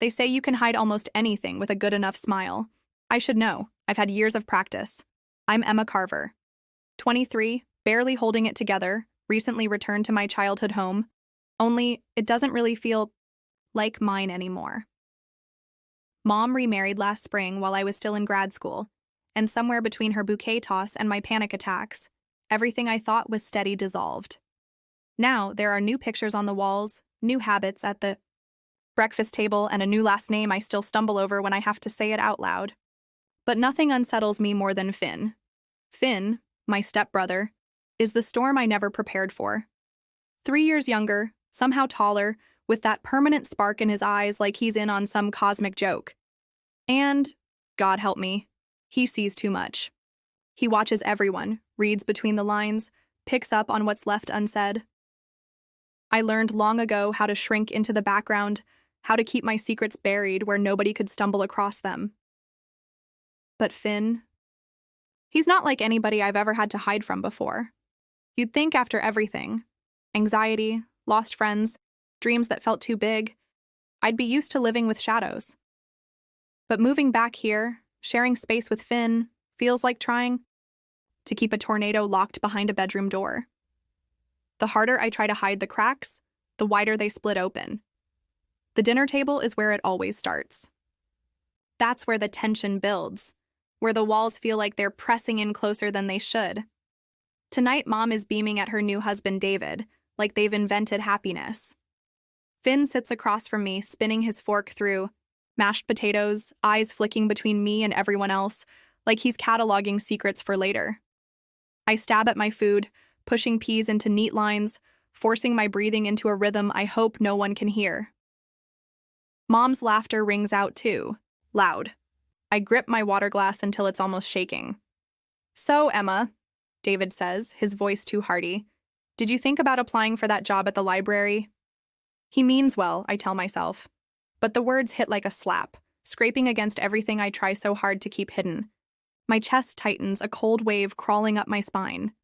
They say you can hide almost anything with a good enough smile. I should know. I've had years of practice. I'm Emma Carver. 23, barely holding it together, recently returned to my childhood home. Only, it doesn't really feel like mine anymore. Mom remarried last spring while I was still in grad school, and somewhere between her bouquet toss and my panic attacks, everything I thought was steady dissolved. Now, there are new pictures on the walls, new habits at the breakfast table, and a new last name I still stumble over when I have to say it out loud. But nothing unsettles me more than Finn. Finn, my stepbrother, is the storm I never prepared for. 3 years younger, somehow taller, with that permanent spark in his eyes like he's in on some cosmic joke. And, God help me, he sees too much. He watches everyone, reads between the lines, picks up on what's left unsaid. I learned long ago how to shrink into the background, how to keep my secrets buried where nobody could stumble across them. But Finn, he's not like anybody I've ever had to hide from before. You'd think after everything, anxiety, lost friends, dreams that felt too big, I'd be used to living with shadows. But moving back here, sharing space with Finn, feels like trying to keep a tornado locked behind a bedroom door. The harder I try to hide the cracks, the wider they split open. The dinner table is where it always starts. That's where the tension builds, where the walls feel like they're pressing in closer than they should. Tonight, Mom is beaming at her new husband, David, like they've invented happiness. Finn sits across from me, spinning his fork through mashed potatoes, eyes flicking between me and everyone else, like he's cataloging secrets for later. I stab at my food, pushing peas into neat lines, forcing my breathing into a rhythm I hope no one can hear. Mom's laughter rings out too, loud. I grip my water glass until it's almost shaking. "So, Emma," David says, his voice too hearty, "did you think about applying for that job at the library?" He means well, I tell myself. But the words hit like a slap, scraping against everything I try so hard to keep hidden. My chest tightens, a cold wave crawling up my spine.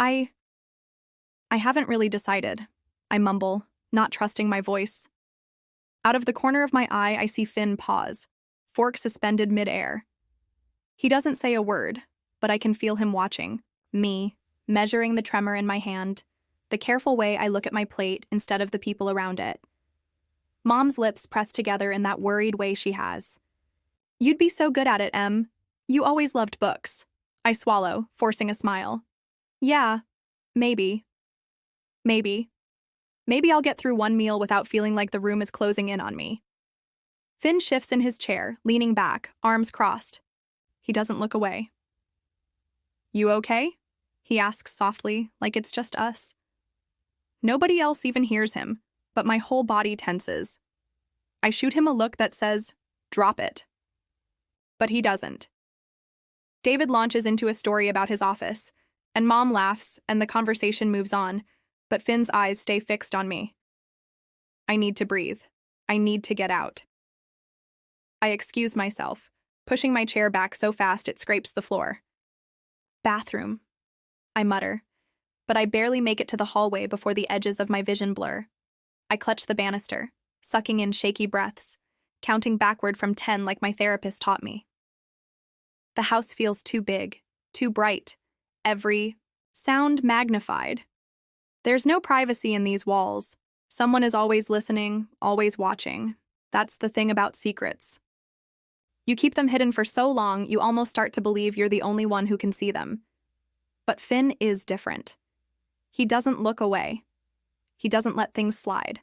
I haven't really decided, I mumble, not trusting my voice. Out of the corner of my eye, I see Finn pause, fork suspended midair. He doesn't say a word, but I can feel him watching, me, measuring the tremor in my hand, the careful way I look at my plate instead of the people around it. Mom's lips press together in that worried way she has. "You'd be so good at it, Em. You always loved books." I swallow, forcing a smile. "Yeah, maybe. Maybe. Maybe I'll get through one meal without feeling like the room is closing in on me." Finn shifts in his chair, leaning back, arms crossed. He doesn't look away. "You okay?" he asks softly, like it's just us. Nobody else even hears him, but my whole body tenses. I shoot him a look that says, "Drop it." But he doesn't. David launches into a story about his office, and Mom laughs, and the conversation moves on, but Finn's eyes stay fixed on me. I need to breathe. I need to get out. I excuse myself, pushing my chair back so fast it scrapes the floor. "Bathroom," I mutter, but I barely make it to the hallway before the edges of my vision blur. I clutch the banister, sucking in shaky breaths, counting backward from 10 like my therapist taught me. The house feels too big, too bright, every sound magnified. There's no privacy in these walls. Someone is always listening, always watching. That's the thing about secrets. You keep them hidden for so long, you almost start to believe you're the only one who can see them. But Finn is different. He doesn't look away. He doesn't let things slide.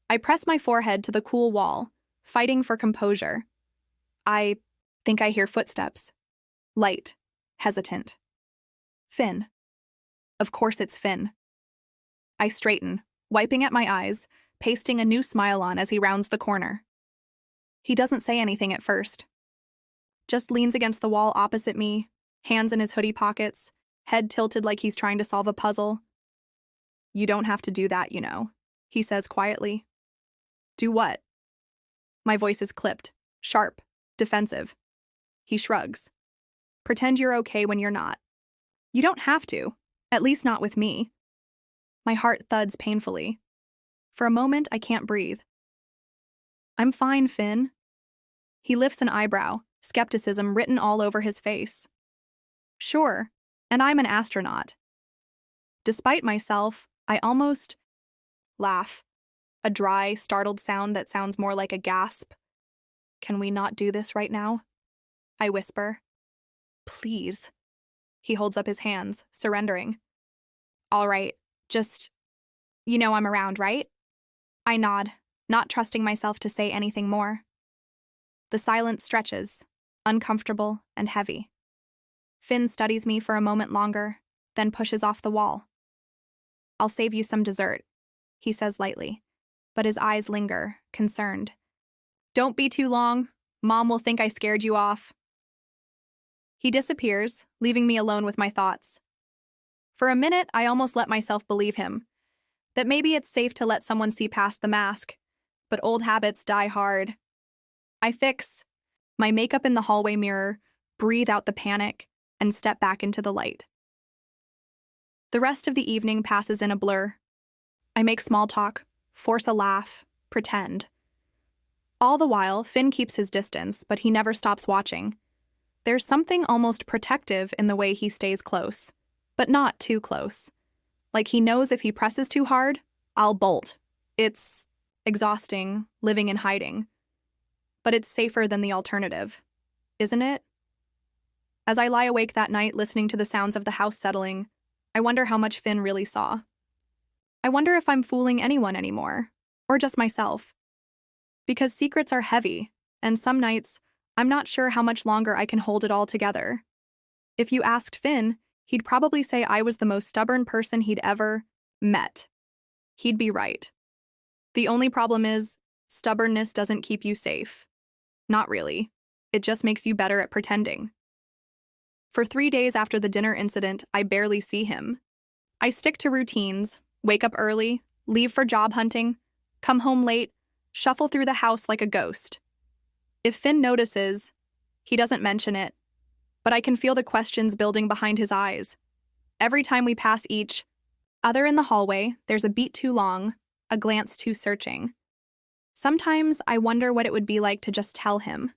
I press my forehead to the cool wall, fighting for composure. I think I hear footsteps. Light, hesitant. Finn. Of course it's Finn. I straighten, wiping at my eyes, pasting a new smile on as he rounds the corner. He doesn't say anything at first. Just leans against the wall opposite me, hands in his hoodie pockets, head tilted like he's trying to solve a puzzle. "You don't have to do that, you know," he says quietly. "Do what?" My voice is clipped, sharp, defensive. He shrugs. "Pretend you're okay when you're not. You don't have to, at least not with me." My heart thuds painfully. For a moment, I can't breathe. I'm fine, Finn. He lifts an eyebrow, skepticism written all over his face. Sure, and I'm an astronaut. Despite myself, I almost laugh. A dry, startled sound that sounds more like a gasp. Can we not do this right now? I whisper. Please. He holds up his hands, surrendering. All right, just, I'm around, right? I nod, not trusting myself to say anything more. The silence stretches, uncomfortable and heavy. Finn studies me for a moment longer, then pushes off the wall. I'll save you some dessert, he says lightly, but his eyes linger, concerned. Don't be too long. Mom will think I scared you off. He disappears, leaving me alone with my thoughts. For a minute, I almost let myself believe him, that maybe it's safe to let someone see past the mask, but old habits die hard. I fix my makeup in the hallway mirror, breathe out the panic, and step back into the light. The rest of the evening passes in a blur. I make small talk, force a laugh, pretend. All the while, Finn keeps his distance, but he never stops watching. There's something almost protective in the way he stays close, but not too close. Like he knows if he presses too hard, I'll bolt. It's exhausting, living in hiding. But it's safer than the alternative, isn't it? As I lie awake that night listening to the sounds of the house settling, I wonder how much Finn really saw. I wonder if I'm fooling anyone anymore, or just myself. Because secrets are heavy, and some nights, I'm not sure how much longer I can hold it all together. If you asked Finn, he'd probably say I was the most stubborn person he'd ever met. He'd be right. The only problem is, stubbornness doesn't keep you safe. Not really. It just makes you better at pretending. For 3 days after the dinner incident, I barely see him. I stick to routines, wake up early, leave for job hunting, come home late, shuffle through the house like a ghost. If Finn notices, he doesn't mention it, but I can feel the questions building behind his eyes. Every time we pass each other in the hallway, there's a beat too long, a glance too searching. Sometimes I wonder what it would be like to just tell him.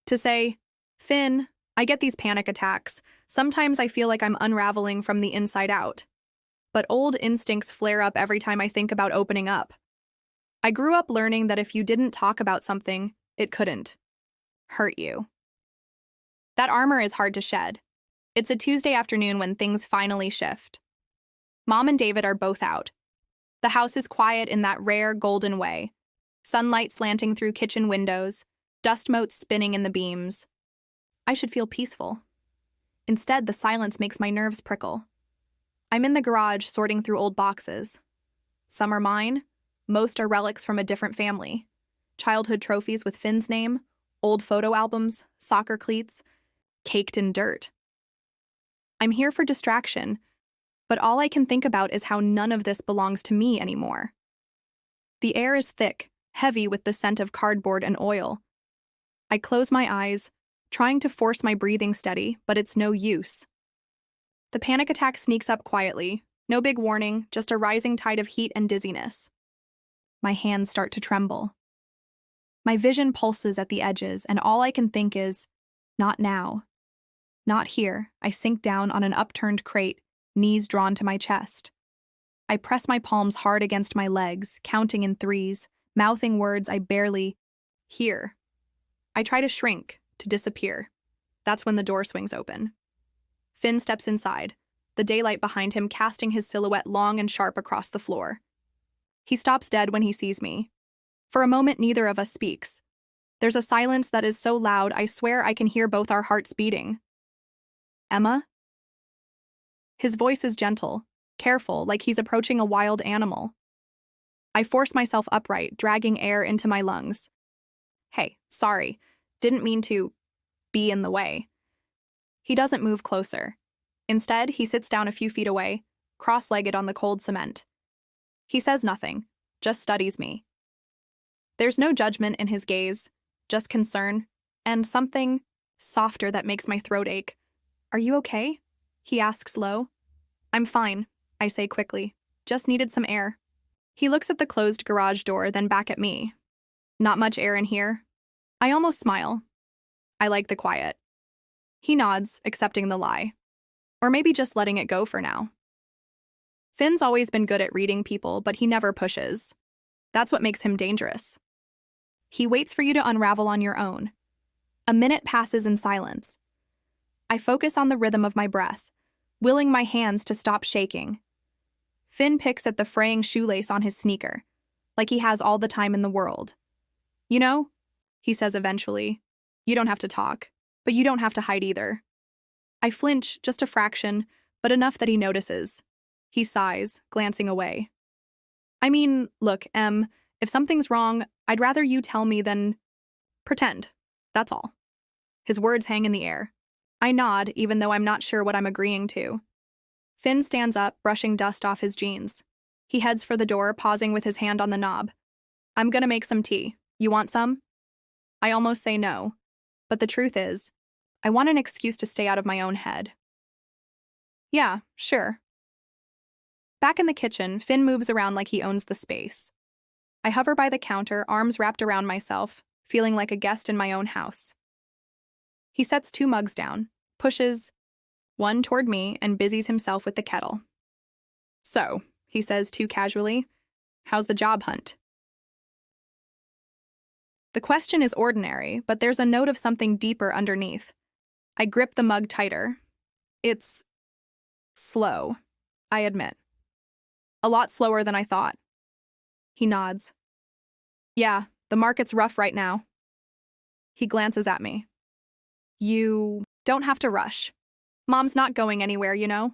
To say, Finn, I get these panic attacks. Sometimes I feel like I'm unraveling from the inside out. But old instincts flare up every time I think about opening up. I grew up learning that if you didn't talk about something, it couldn't hurt you. That armor is hard to shed. It's a Tuesday afternoon when things finally shift. Mom and David are both out. The house is quiet in that rare golden way. Sunlight slanting through kitchen windows, dust motes spinning in the beams. I should feel peaceful. Instead, the silence makes my nerves prickle. I'm in the garage sorting through old boxes. Some are mine, most are relics from a different family. Childhood trophies with Finn's name, old photo albums, soccer cleats, caked in dirt. I'm here for distraction, but all I can think about is how none of this belongs to me anymore. The air is thick, heavy with the scent of cardboard and oil. I close my eyes, trying to force my breathing steady, but it's no use. The panic attack sneaks up quietly, no big warning, just a rising tide of heat and dizziness. My hands start to tremble. My vision pulses at the edges, and all I can think is, not now. Not here. I sink down on an upturned crate, knees drawn to my chest. I press my palms hard against my legs, counting in threes, mouthing words I barely hear. I try to shrink, to disappear. That's when the door swings open. Finn steps inside, the daylight behind him casting his silhouette long and sharp across the floor. He stops dead when he sees me. For a moment, neither of us speaks. There's a silence that is so loud, I swear I can hear both our hearts beating. Emma? His voice is gentle, careful, like he's approaching a wild animal. I force myself upright, dragging air into my lungs. Hey, sorry. Didn't mean to be in the way. He doesn't move closer. Instead, he sits down a few feet away, cross-legged on the cold cement. He says nothing, just studies me. There's no judgment in his gaze, just concern, and something softer that makes my throat ache. Are you okay? He asks low. I'm fine, I say quickly. Just needed some air. He looks at the closed garage door, then back at me. Not much air in here. I almost smile. I like the quiet. He nods, accepting the lie. Or maybe just letting it go for now. Finn's always been good at reading people, but he never pushes. That's what makes him dangerous. He waits for you to unravel on your own. A minute passes in silence. I focus on the rhythm of my breath, willing my hands to stop shaking. Finn picks at the fraying shoelace on his sneaker, like he has all the time in the world. You know, he says eventually, you don't have to talk, but you don't have to hide either. I flinch just a fraction, but enough that he notices. He sighs, glancing away. I mean, look, Em, if something's wrong, I'd rather you tell me than pretend. That's all. His words hang in the air. I nod, even though I'm not sure what I'm agreeing to. Finn stands up, brushing dust off his jeans. He heads for the door, pausing with his hand on the knob. I'm gonna make some tea. You want some? I almost say no, but the truth is, I want an excuse to stay out of my own head. Yeah, sure. Back in the kitchen, Finn moves around like he owns the space. I hover by the counter, arms wrapped around myself, feeling like a guest in my own house. He sets 2 mugs down, pushes one toward me, and busies himself with the kettle. So, he says too casually, how's the job hunt? The question is ordinary, but there's a note of something deeper underneath. I grip the mug tighter. It's slow, I admit. A lot slower than I thought. He nods. Yeah, the market's rough right now. He glances at me. You don't have to rush. Mom's not going anywhere, you know?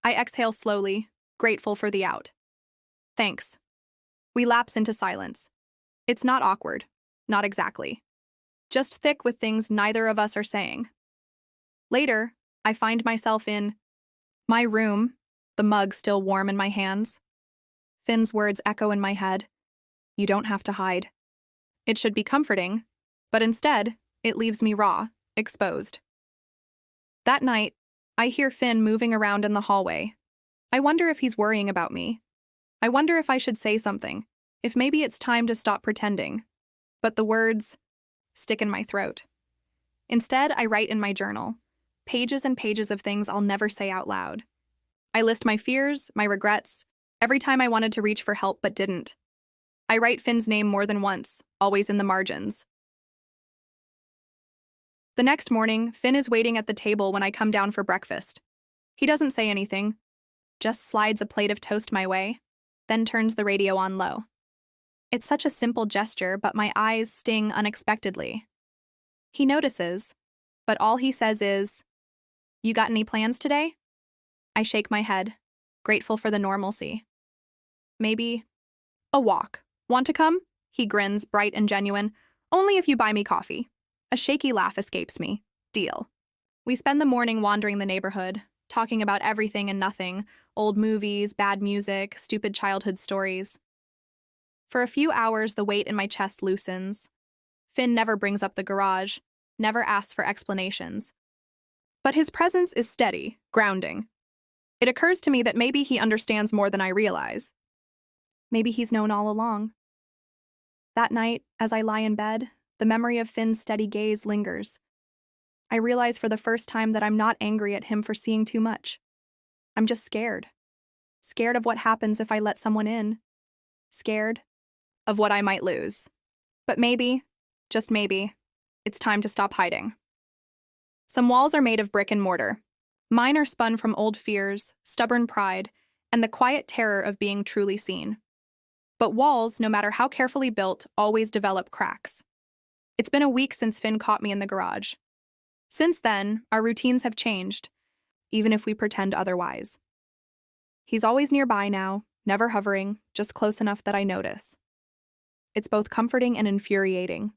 I exhale slowly, grateful for the out. Thanks. We lapse into silence. It's not awkward. Not exactly. Just thick with things neither of us are saying. Later, I find myself in my room, the mug still warm in my hands. Finn's words echo in my head. You don't have to hide. It should be comforting, but instead, it leaves me raw, exposed. That night, I hear Finn moving around in the hallway. I wonder if he's worrying about me. I wonder if I should say something, if maybe it's time to stop pretending. But the words stick in my throat. Instead, I write in my journal, pages and pages of things I'll never say out loud. I list my fears, my regrets, every time I wanted to reach for help but didn't. I write Finn's name more than once, always in the margins. The next morning, Finn is waiting at the table when I come down for breakfast. He doesn't say anything, just slides a plate of toast my way, then turns the radio on low. It's such a simple gesture, but my eyes sting unexpectedly. He notices, but all he says is, "You got any plans today?" I shake my head, grateful for the normalcy. Maybe a walk. Want to come? He grins, bright and genuine. Only if you buy me coffee. A shaky laugh escapes me. Deal. We spend the morning wandering the neighborhood, talking about everything and nothing, old movies, bad music, stupid childhood stories. For a few hours, the weight in my chest loosens. Finn never brings up the garage, never asks for explanations. But his presence is steady, grounding. It occurs to me that maybe he understands more than I realize. Maybe he's known all along. That night, as I lie in bed, the memory of Finn's steady gaze lingers. I realize for the first time that I'm not angry at him for seeing too much. I'm just scared. Scared of what happens if I let someone in. Scared of what I might lose. But maybe, just maybe, it's time to stop hiding. Some walls are made of brick and mortar. Mine are spun from old fears, stubborn pride, and the quiet terror of being truly seen. But walls, no matter how carefully built, always develop cracks. It's been a week since Finn caught me in the garage. Since then, our routines have changed, even if we pretend otherwise. He's always nearby now, never hovering, just close enough that I notice. It's both comforting and infuriating.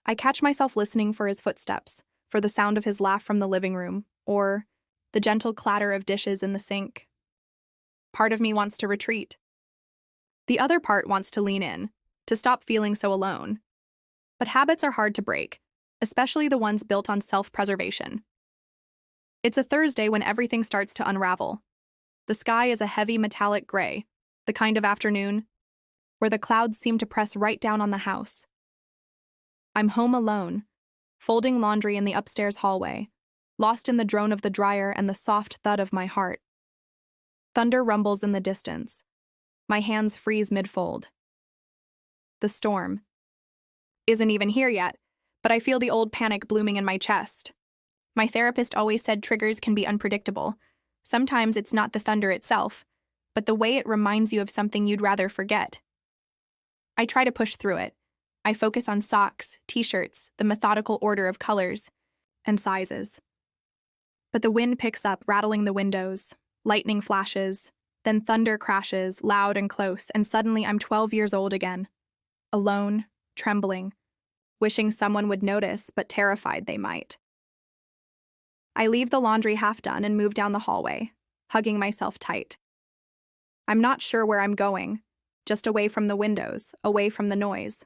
I catch myself listening for his footsteps, for the sound of his laugh from the living room, or the gentle clatter of dishes in the sink. Part of me wants to retreat. The other part wants to lean in, to stop feeling so alone. But habits are hard to break, especially the ones built on self-preservation. It's a Thursday when everything starts to unravel. The sky is a heavy metallic gray, the kind of afternoon where the clouds seem to press right down on the house. I'm home alone, folding laundry in the upstairs hallway, lost in the drone of the dryer and the soft thud of my heart. Thunder rumbles in the distance. My hands freeze mid-fold. The storm isn't even here yet, but I feel the old panic blooming in my chest. My therapist always said triggers can be unpredictable. Sometimes it's not the thunder itself, but the way it reminds you of something you'd rather forget. I try to push through it. I focus on socks, t-shirts, the methodical order of colors and sizes. But the wind picks up, rattling the windows, lightning flashes, then thunder crashes, loud and close, and suddenly I'm 12 years old again. Alone, trembling, wishing someone would notice, but terrified they might. I leave the laundry half done and move down the hallway, hugging myself tight. I'm not sure where I'm going, just away from the windows, away from the noise.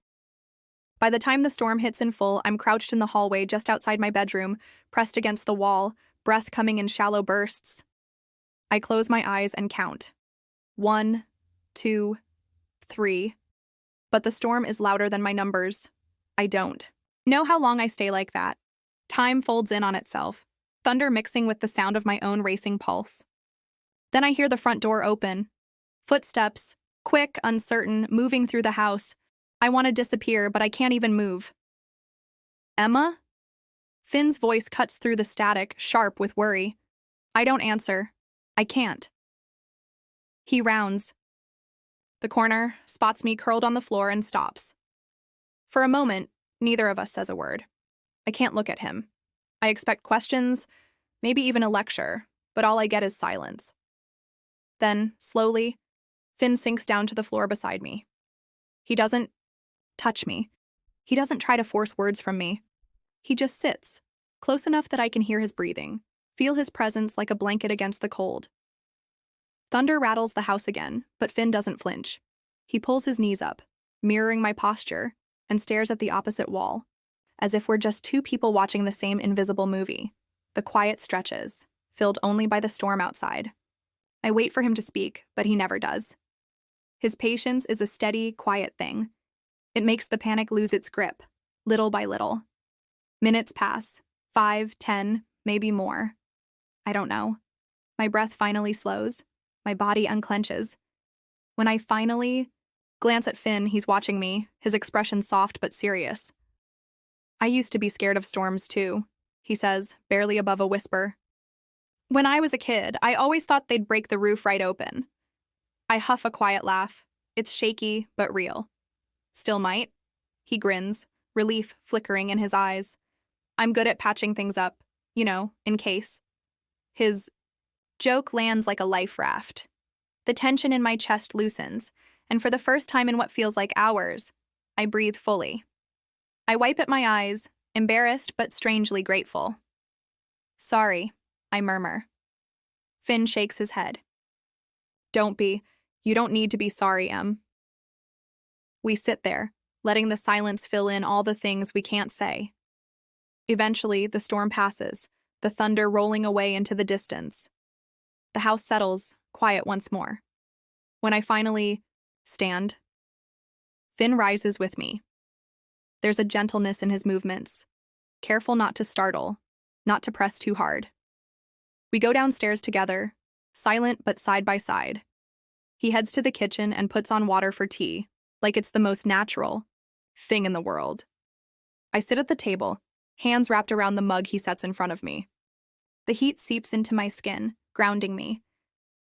By the time the storm hits in full, I'm crouched in the hallway just outside my bedroom, pressed against the wall, breath coming in shallow bursts. I close my eyes and count. 1, 2, 3. But the storm is louder than my numbers. I don't know how long I stay like that. Time folds in on itself, thunder mixing with the sound of my own racing pulse. Then I hear the front door open. Footsteps, quick, uncertain, moving through the house. I want to disappear, but I can't even move. Emma? Finn's voice cuts through the static, sharp with worry. I don't answer. I can't. He rounds the corner, spots me curled on the floor, and stops. For a moment, neither of us says a word. I can't look at him. I expect questions, maybe even a lecture, but all I get is silence. Then, slowly, Finn sinks down to the floor beside me. He doesn't touch me. He doesn't try to force words from me. He just sits, close enough that I can hear his breathing, feel his presence like a blanket against the cold. Thunder rattles the house again, but Finn doesn't flinch. He pulls his knees up, mirroring my posture, and stares at the opposite wall, as if we're just two people watching the same invisible movie. The quiet stretches, filled only by the storm outside. I wait for him to speak, but he never does. His patience is a steady, quiet thing. It makes the panic lose its grip, little by little. Minutes pass, 5, 10, maybe more. I don't know. My breath finally slows. My body unclenches. When I finally glance at Finn, he's watching me, his expression soft but serious. I used to be scared of storms too, he says, barely above a whisper. When I was a kid, I always thought they'd break the roof right open. I huff a quiet laugh. It's shaky, but real. Still might. He grins, relief flickering in his eyes. I'm good at patching things up, in case. His joke lands like a life raft. The tension in my chest loosens, and for the first time in what feels like hours, I breathe fully. I wipe at my eyes, embarrassed but strangely grateful. Sorry, I murmur. Finn shakes his head. Don't be. You don't need to be sorry, Em. We sit there, letting the silence fill in all the things we can't say. Eventually, the storm passes, the thunder rolling away into the distance. The house settles, quiet once more. When I finally stand, Finn rises with me. There's a gentleness in his movements, careful not to startle, not to press too hard. We go downstairs together, silent but side by side. He heads to the kitchen and puts on water for tea, like it's the most natural thing in the world. I sit at the table, hands wrapped around the mug he sets in front of me. The heat seeps into my skin, grounding me.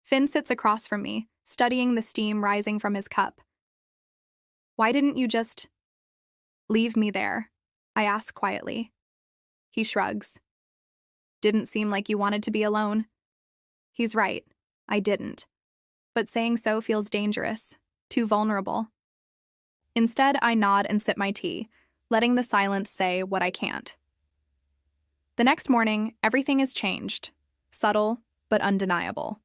Finn sits across from me, studying the steam rising from his cup. Why didn't you just leave me there? I ask quietly. He shrugs. Didn't seem like you wanted to be alone. He's right. I didn't. But saying so feels dangerous, too vulnerable. Instead, I nod and sip my tea, letting the silence say what I can't. The next morning, everything is changed. Subtle, but undeniable.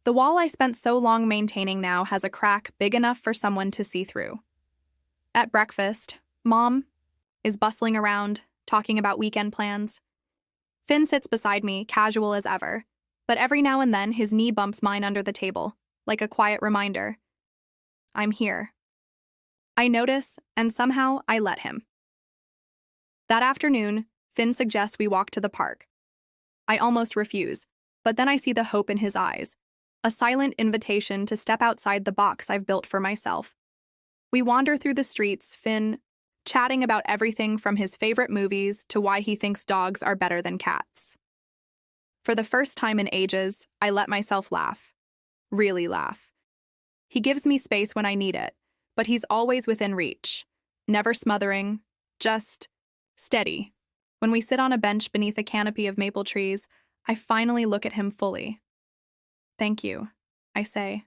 The wall I spent so long maintaining now has a crack big enough for someone to see through. At breakfast, Mom is bustling around, talking about weekend plans. Finn sits beside me, casual as ever, but every now and then his knee bumps mine under the table, like a quiet reminder. I'm here, I notice, and somehow I let him. That afternoon, Finn suggests we walk to the park. I almost refuse, but then I see the hope in his eyes, a silent invitation to step outside the box I've built for myself. We wander through the streets, Finn chatting about everything from his favorite movies to why he thinks dogs are better than cats. For the first time in ages, I let myself laugh. Really laugh. He gives me space when I need it, but he's always within reach. Never smothering, just steady. When we sit on a bench beneath a canopy of maple trees, I finally look at him fully. Thank you, I say,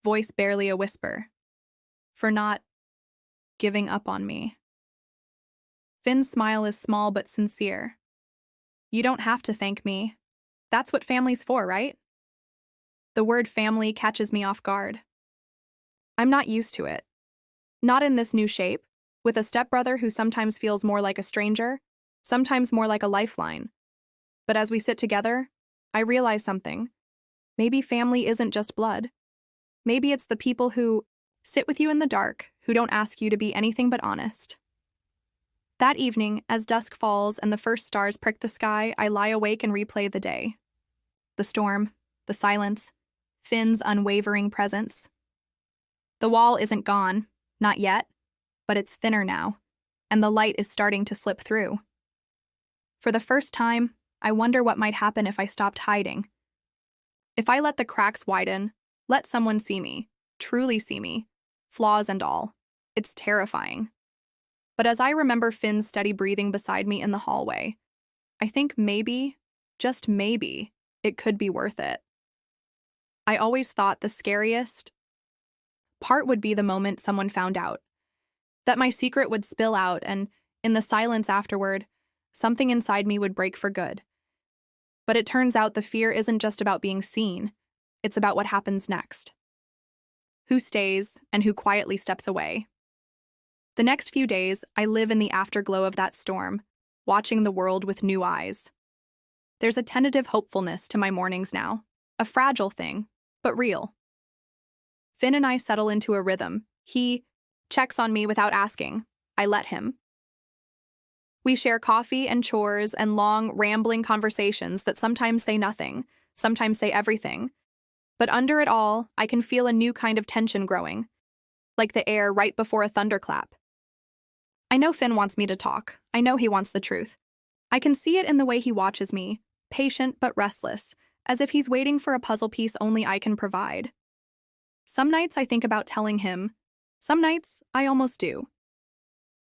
voice barely a whisper, for not giving up on me. Finn's smile is small but sincere. You don't have to thank me. That's what family's for, right? The word family catches me off guard. I'm not used to it. Not in this new shape, with a stepbrother who sometimes feels more like a stranger, sometimes more like a lifeline. But as we sit together, I realize something. Maybe family isn't just blood. Maybe it's the people who sit with you in the dark, who don't ask you to be anything but honest. That evening, as dusk falls and the first stars prick the sky, I lie awake and replay the day. The storm, the silence, Finn's unwavering presence. The wall isn't gone, not yet, but it's thinner now, and the light is starting to slip through. For the first time, I wonder what might happen if I stopped hiding. If I let the cracks widen, let someone see me, truly see me, flaws and all. It's terrifying. But as I remember Finn's steady breathing beside me in the hallway, I think maybe, just maybe, it could be worth it. I always thought the scariest part would be the moment someone found out. That my secret would spill out and, in the silence afterward, something inside me would break for good. But it turns out the fear isn't just about being seen, it's about what happens next. Who stays and who quietly steps away. The next few days, I live in the afterglow of that storm, watching the world with new eyes. There's a tentative hopefulness to my mornings now, a fragile thing, but real. Finn and I settle into a rhythm. He checks on me without asking. I let him. We share coffee and chores and long, rambling conversations that sometimes say nothing, sometimes say everything. But under it all, I can feel a new kind of tension growing, like the air right before a thunderclap. I know Finn wants me to talk. I know he wants the truth. I can see it in the way he watches me, patient but restless, as if he's waiting for a puzzle piece only I can provide. Some nights I think about telling him. Some nights I almost do.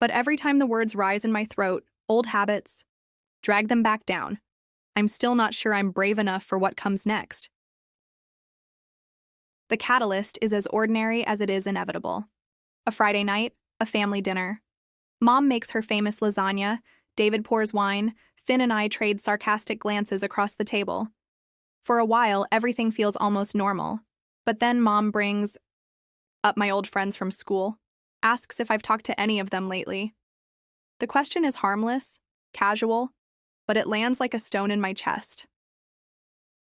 But every time the words rise in my throat, old habits, drag them back down. I'm still not sure I'm brave enough for what comes next. The catalyst is as ordinary as it is inevitable. A Friday night, a family dinner. Mom makes her famous lasagna, David pours wine, Finn and I trade sarcastic glances across the table. For a while, everything feels almost normal. But then Mom brings up my old friends from school, asks if I've talked to any of them lately. The question is harmless, casual, but it lands like a stone in my chest.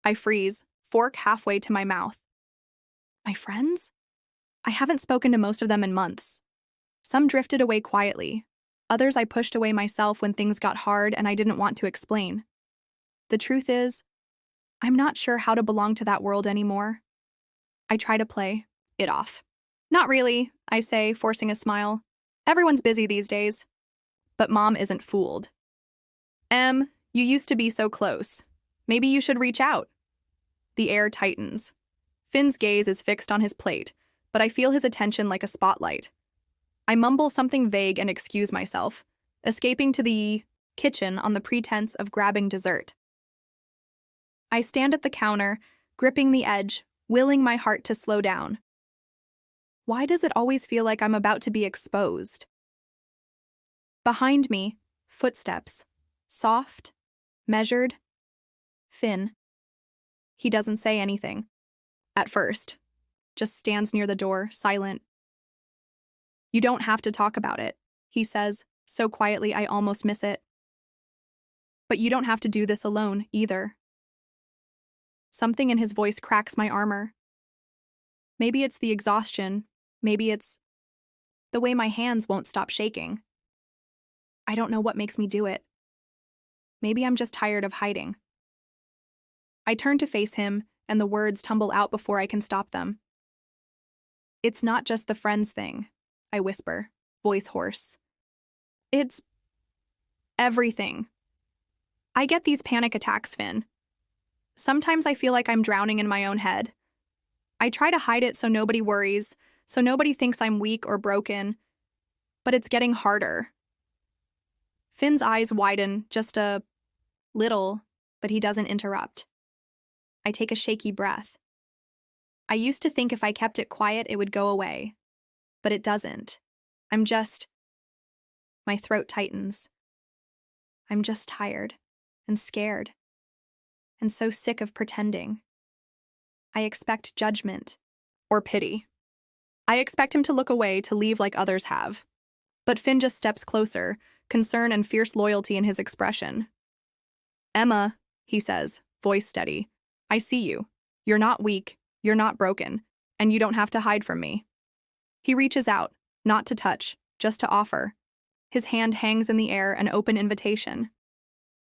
I freeze, fork halfway to my mouth. My friends? I haven't spoken to most of them in months. Some drifted away quietly. Others I pushed away myself when things got hard and I didn't want to explain. The truth is, I'm not sure how to belong to that world anymore. I try to play it off. Not really, I say, forcing a smile. Everyone's busy these days. But Mom isn't fooled. You used to be so close. Maybe you should reach out. The air tightens. Finn's gaze is fixed on his plate, but I feel his attention like a spotlight. I mumble something vague and excuse myself, escaping to the kitchen on the pretense of grabbing dessert. I stand at the counter, gripping the edge, willing my heart to slow down. Why does it always feel like I'm about to be exposed? Behind me, footsteps. Soft, measured. Finn. He doesn't say anything. At first. Just stands near the door, silent. You don't have to talk about it, he says, so quietly I almost miss it. But you don't have to do this alone, either. Something in his voice cracks my armor. Maybe it's the exhaustion. Maybe it's The way my hands won't stop shaking. I don't know what makes me do it. Maybe I'm just tired of hiding. I turn to face him, and the words tumble out before I can stop them. It's not just the friends thing, I whisper, voice hoarse. It's everything. I get these panic attacks, Finn. Sometimes I feel like I'm drowning in my own head. I try to hide it so nobody worries, so nobody thinks I'm weak or broken, but it's getting harder. Finn's eyes widen just a little, but he doesn't interrupt. I take a shaky breath. I used to think if I kept it quiet, it would go away, but it doesn't. My throat tightens. I'm just tired and scared and so sick of pretending. I expect judgment or pity. I expect him to look away, to leave like others have. But Finn just steps closer, concern and fierce loyalty in his expression. Emma, he says, voice steady, I see you. You're not weak, you're not broken, and you don't have to hide from me. He reaches out, not to touch, just to offer. His hand hangs in the air, an open invitation.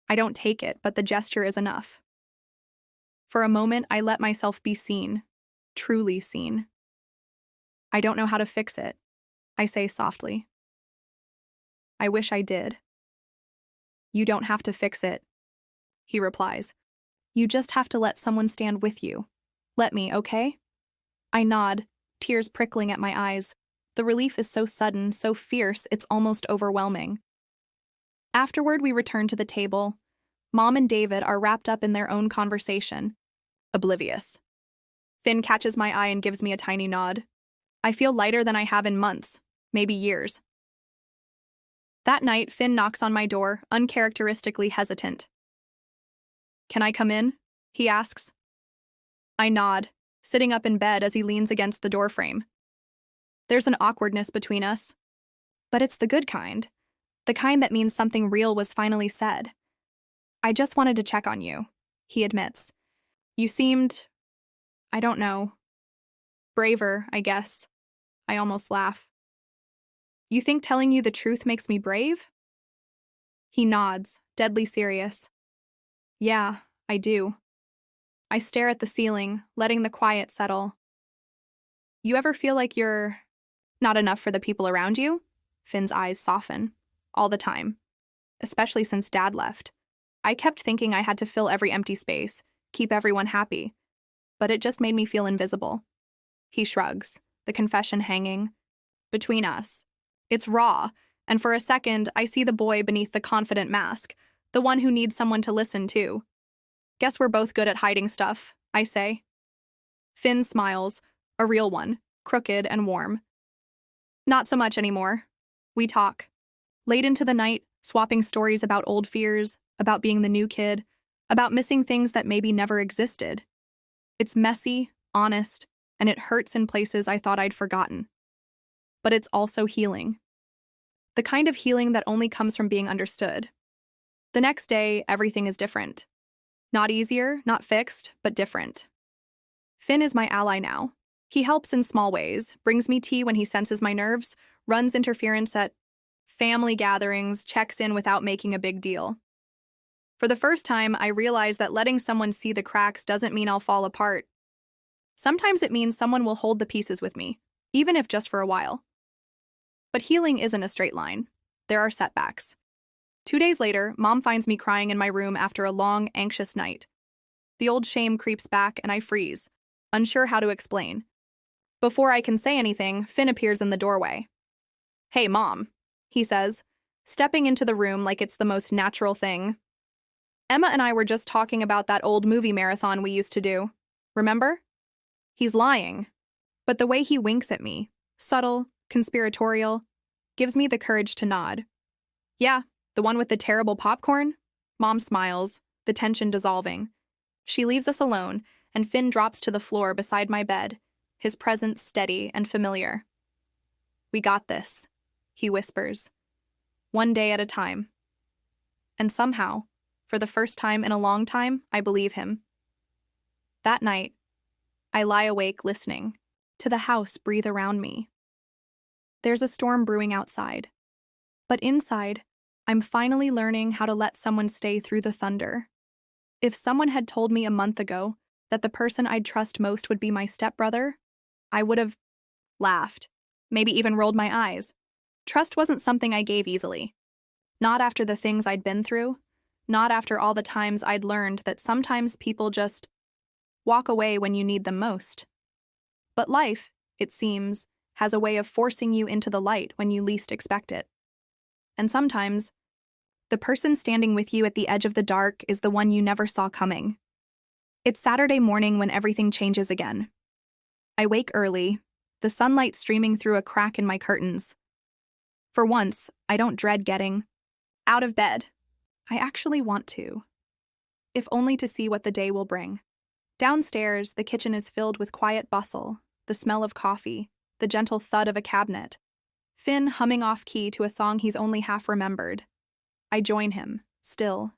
I don't take it, but the gesture is enough. For a moment, I let myself be seen, truly seen. I don't know how to fix it, I say softly. I wish I did. You don't have to fix it, he replies. You just have to let someone stand with you. Let me, okay? I nod, tears prickling at my eyes. The relief is so sudden, so fierce, it's almost overwhelming. Afterward, we return to the table. Mom and David are wrapped up in their own conversation, oblivious. Finn catches my eye and gives me a tiny nod. I feel lighter than I have in months, maybe years. That night, Finn knocks on my door, uncharacteristically hesitant. Can I come in? He asks. I nod, sitting up in bed as he leans against the doorframe. There's an awkwardness between us, but it's the good kind, the kind that means something real was finally said. I just wanted to check on you, he admits. You seemed, I don't know, braver, I guess. I almost laugh. You think telling you the truth makes me brave? He nods, deadly serious. Yeah, I do. I stare at the ceiling, letting the quiet settle. You ever feel like you're not enough for the people around you? Finn's eyes soften. All the time. Especially since Dad left. I kept thinking I had to fill every empty space, keep everyone happy. But it just made me feel invisible. He shrugs, the confession hanging between us. It's raw, and for a second, I see the boy beneath the confident mask, the one who needs someone to listen to. Guess we're both good at hiding stuff, I say. Finn smiles, a real one, crooked and warm. Not so much anymore. We talk. Late into the night, swapping stories about old fears, about being the new kid, about missing things that maybe never existed. It's messy, honest, and it hurts in places I thought I'd forgotten. But it's also healing. The kind of healing that only comes from being understood. The next day, everything is different. Not easier, not fixed, but different. Finn is my ally now. He helps in small ways, brings me tea when he senses my nerves, runs interference at family gatherings, checks in without making a big deal. For the first time, I realize that letting someone see the cracks doesn't mean I'll fall apart. Sometimes it means someone will hold the pieces with me, even if just for a while. But healing isn't a straight line. There are setbacks. 2 days later, Mom finds me crying in my room after a long, anxious night. The old shame creeps back and I freeze, unsure how to explain. Before I can say anything, Finn appears in the doorway. Hey, Mom, he says, stepping into the room like it's the most natural thing. Emma and I were just talking about that old movie marathon we used to do. Remember? He's lying. But the way he winks at me, subtle, conspiratorial, gives me the courage to nod. Yeah, the one with the terrible popcorn? Mom smiles, the tension dissolving. She leaves us alone, and Finn drops to the floor beside my bed, his presence steady and familiar. We got this, he whispers. One day at a time. And somehow, for the first time in a long time, I believe him. That night, I lie awake listening to the house breathe around me. There's a storm brewing outside. But inside, I'm finally learning how to let someone stay through the thunder. If someone had told me a month ago that the person I'd trust most would be my stepbrother, I would have laughed, maybe even rolled my eyes. Trust wasn't something I gave easily. Not after the things I'd been through, not after all the times I'd learned that sometimes people just walk away when you need them most. But life, it seems, has a way of forcing you into the light when you least expect it. And sometimes, the person standing with you at the edge of the dark is the one you never saw coming. It's Saturday morning when everything changes again. I wake early, the sunlight streaming through a crack in my curtains. For once, I don't dread getting out of bed. I actually want to, if only to see what the day will bring. Downstairs, the kitchen is filled with quiet bustle, the smell of coffee, the gentle thud of a cabinet. Finn humming off-key to a song he's only half remembered. I join him, still,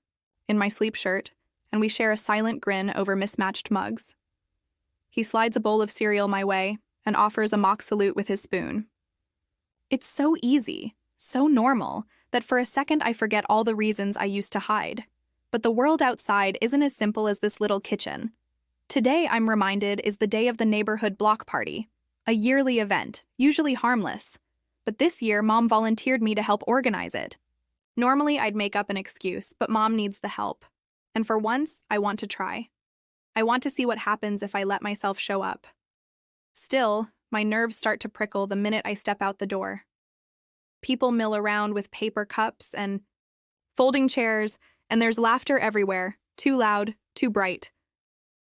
in my sleep shirt, and we share a silent grin over mismatched mugs. He slides a bowl of cereal my way and offers a mock salute with his spoon. It's so easy, so normal, that for a second I forget all the reasons I used to hide. But the world outside isn't as simple as this little kitchen. Today, I'm reminded, is the day of the neighborhood block party, a yearly event, usually harmless. But this year, Mom volunteered me to help organize it. Normally, I'd make up an excuse, but Mom needs the help. And for once, I want to try. I want to see what happens if I let myself show up. Still, my nerves start to prickle the minute I step out the door. People mill around with paper cups and folding chairs, and there's laughter everywhere, too loud, too bright.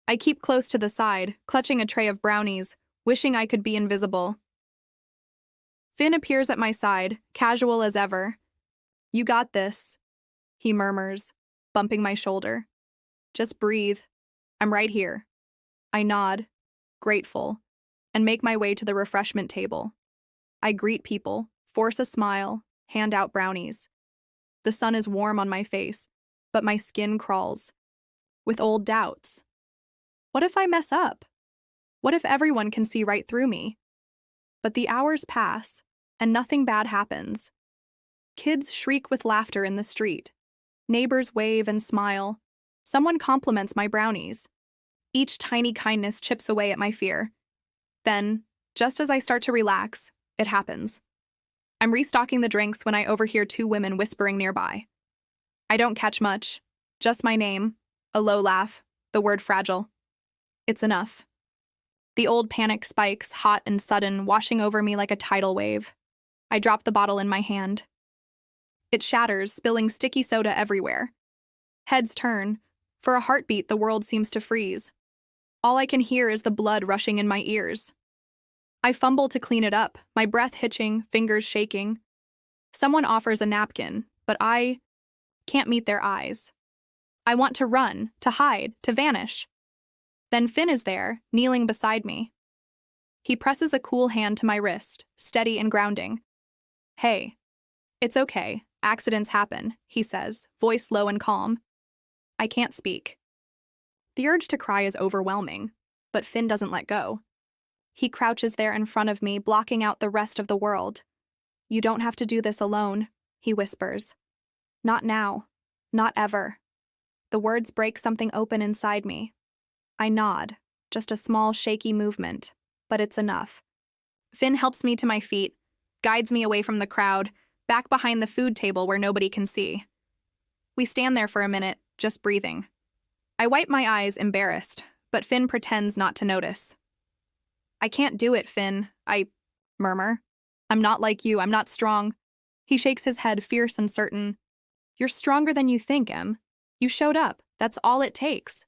I keep close to the side, clutching a tray of brownies, wishing I could be invisible. Finn appears at my side, casual as ever. "You got this," he murmurs, bumping my shoulder. "Just breathe. I'm right here." I nod, grateful, and make my way to the refreshment table. I greet people, force a smile, hand out brownies. The sun is warm on my face, but my skin crawls. With old doubts. What if I mess up? What if everyone can see right through me? But the hours pass, and nothing bad happens. Kids shriek with laughter in the street. Neighbors wave and smile. Someone compliments my brownies. Each tiny kindness chips away at my fear. Then, just as I start to relax, it happens. I'm restocking the drinks when I overhear two women whispering nearby. I don't catch much, just my name, a low laugh, the word fragile. It's enough. The old panic spikes, hot and sudden, washing over me like a tidal wave. I drop the bottle in my hand. It shatters, spilling sticky soda everywhere. Heads turn. For a heartbeat, the world seems to freeze. All I can hear is the blood rushing in my ears. I fumble to clean it up, my breath hitching, fingers shaking. Someone offers a napkin, but I can't meet their eyes. I want to run, to hide, to vanish. Then Finn is there, kneeling beside me. He presses a cool hand to my wrist, steady and grounding. "Hey, it's okay, accidents happen," he says, voice low and calm. I can't speak. The urge to cry is overwhelming, but Finn doesn't let go. He crouches there in front of me, blocking out the rest of the world. "You don't have to do this alone," he whispers. "Not now. Not ever." The words break something open inside me. I nod, just a small, shaky movement, but it's enough. Finn helps me to my feet, guides me away from the crowd, back behind the food table where nobody can see. We stand there for a minute, just breathing. I wipe my eyes, embarrassed, but Finn pretends not to notice. "I can't do it, Finn," I murmur. "I'm not like you, I'm not strong." He shakes his head, fierce and certain. "You're stronger than you think, Em. You showed up, that's all it takes."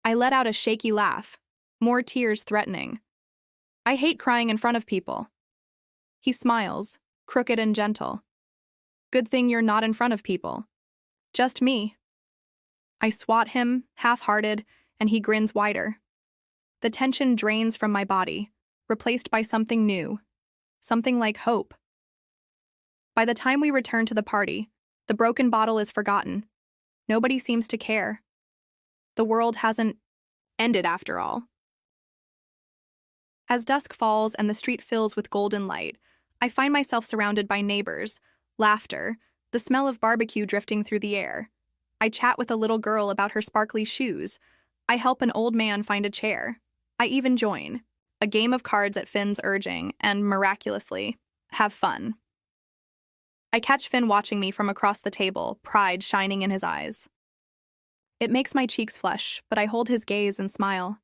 I let out a shaky laugh, more tears threatening. I hate crying in front of people. He smiles, crooked and gentle. "Good thing you're not in front of people. Just me." I swat him, half-hearted, and he grins wider. The tension drains from my body, replaced by something new, something like hope. By the time we return to the party, the broken bottle is forgotten. Nobody seems to care. The world hasn't ended after all. As dusk falls and the street fills with golden light, I find myself surrounded by neighbors, laughter, the smell of barbecue drifting through the air. I chat with a little girl about her sparkly shoes. I help an old man find a chair. I even join a game of cards at Finn's urging and, miraculously, have fun. I catch Finn watching me from across the table, pride shining in his eyes. It makes my cheeks flush, but I hold his gaze and smile.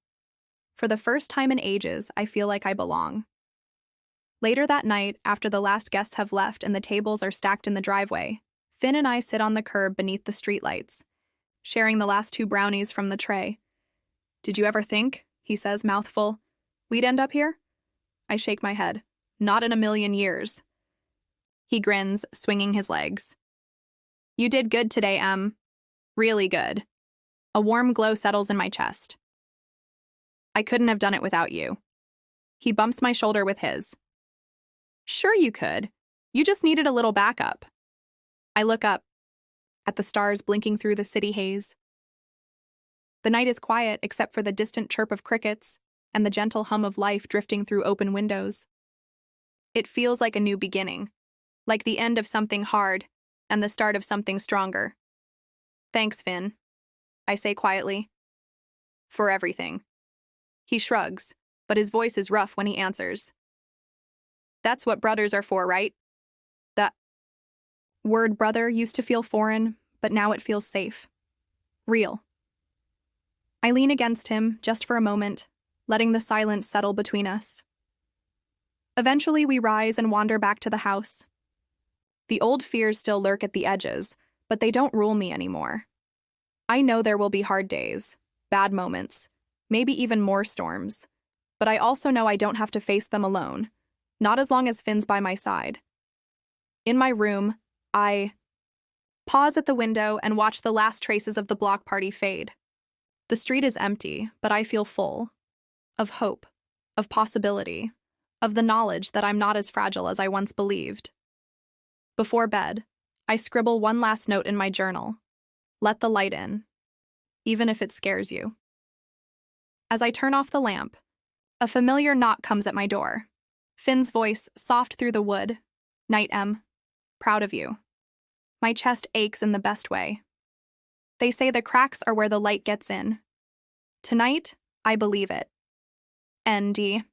For the first time in ages, I feel like I belong. Later that night, after the last guests have left and the tables are stacked in the driveway, Finn and I sit on the curb beneath the streetlights, sharing the last 2 brownies from the tray. "Did you ever think," he says, mouthful, "we'd end up here?" I shake my head. "Not in a million years." He grins, swinging his legs. "You did good today, Em. Really good." A warm glow settles in my chest. "I couldn't have done it without you." He bumps my shoulder with his. "Sure you could. You just needed a little backup." I look up at the stars blinking through the city haze. The night is quiet except for the distant chirp of crickets and the gentle hum of life drifting through open windows. It feels like a new beginning, like the end of something hard and the start of something stronger. "Thanks, Finn," I say quietly. "For everything." He shrugs, but his voice is rough when he answers. "That's what brothers are for, right?" The word brother used to feel foreign, but now it feels safe. Real. I lean against him, just for a moment, letting the silence settle between us. Eventually, we rise and wander back to the house. The old fears still lurk at the edges, but they don't rule me anymore. I know there will be hard days, bad moments, maybe even more storms, but I also know I don't have to face them alone, not as long as Finn's by my side. In my room, I pause at the window and watch the last traces of the block party fade. The street is empty, but I feel full. Of hope, of possibility, of the knowledge that I'm not as fragile as I once believed. Before bed, I scribble one last note in my journal. Let the light in, even if it scares you. As I turn off the lamp, a familiar knock comes at my door. Finn's voice, soft through the wood. "Night, Em. Proud of you." My chest aches in the best way. They say the cracks are where the light gets in. Tonight, I believe it. ND.